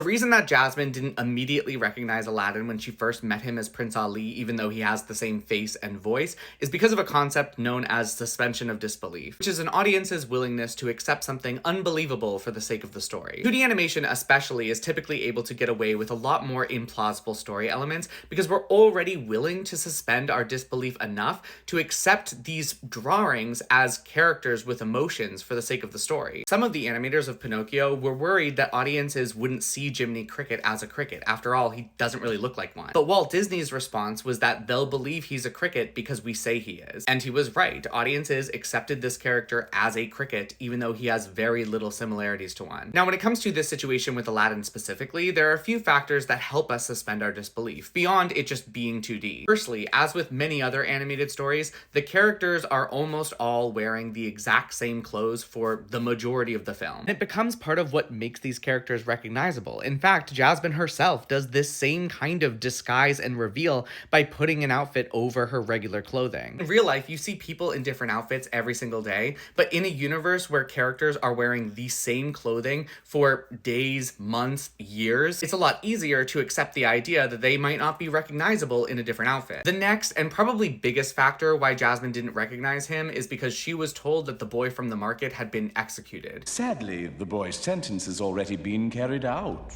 The reason that Jasmine didn't immediately recognize Aladdin when she first met him as Prince Ali, even though he has the same face and voice, is because of a concept known as suspension of disbelief, which is an audience's willingness to accept something unbelievable for the sake of the story. 2D animation especially is typically able to get away with a lot more implausible story elements because we're already willing to suspend our disbelief enough to accept these drawings as characters with emotions for the sake of the story. Some of the animators of Pinocchio were worried that audiences wouldn't see Jiminy Cricket as a cricket. After all, he doesn't really look like one. But Walt Disney's response was that they'll believe he's a cricket because we say he is. And he was right. Audiences accepted this character as a cricket, even though he has very little similarities to one. Now, when it comes to this situation with Aladdin specifically, there are a few factors that help us suspend our disbelief, beyond it just being 2D. Firstly, as with many other animated stories, the characters are almost all wearing the exact same clothes for the majority of the film. And it becomes part of what makes these characters recognizable. In fact, Jasmine herself does this same kind of disguise and reveal by putting an outfit over her regular clothing. In real life, you see people in different outfits every single day, but in a universe where characters are wearing the same clothing for days, months, years, it's a lot easier to accept the idea that they might not be recognizable in a different outfit. The next and probably biggest factor why Jasmine didn't recognize him is because she was told that the boy from the market had been executed. Sadly, the boy's sentence has already been carried out.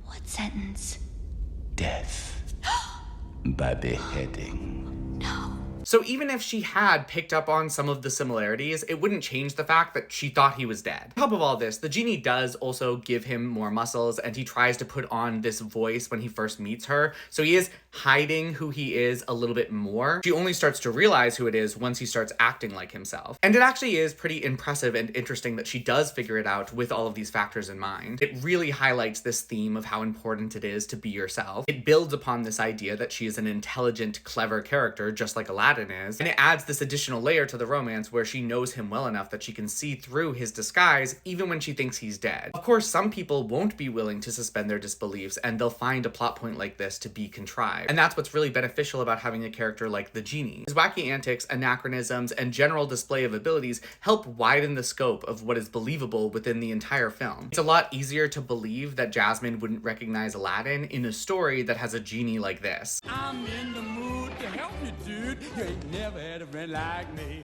What sentence? Death. By beheading. No. So even if she had picked up on some of the similarities, it wouldn't change the fact that she thought he was dead. On top of all this, the genie does also give him more muscles, and he tries to put on this voice when he first meets her, so he is hiding who he is a little bit more. She only starts to realize who it is once he starts acting like himself. And it actually is pretty impressive and interesting that she does figure it out with all of these factors in mind. It really highlights this theme of how important it is to be yourself. It builds upon this idea that she is an intelligent, clever character, just like Aladdin is, and it adds this additional layer to the romance where she knows him well enough that she can see through his disguise even when she thinks he's dead. Of course, some people won't be willing to suspend their disbeliefs, and they'll find a plot point like this to be contrived. And that's what's really beneficial about having a character like the genie. His wacky antics, anachronisms, and general display of abilities help widen the scope of what is believable within the entire film. It's a lot easier to believe that Jasmine wouldn't recognize Aladdin in a story that has a genie like this. I'm in the mood to help you, dude. You ain't never had a friend like me.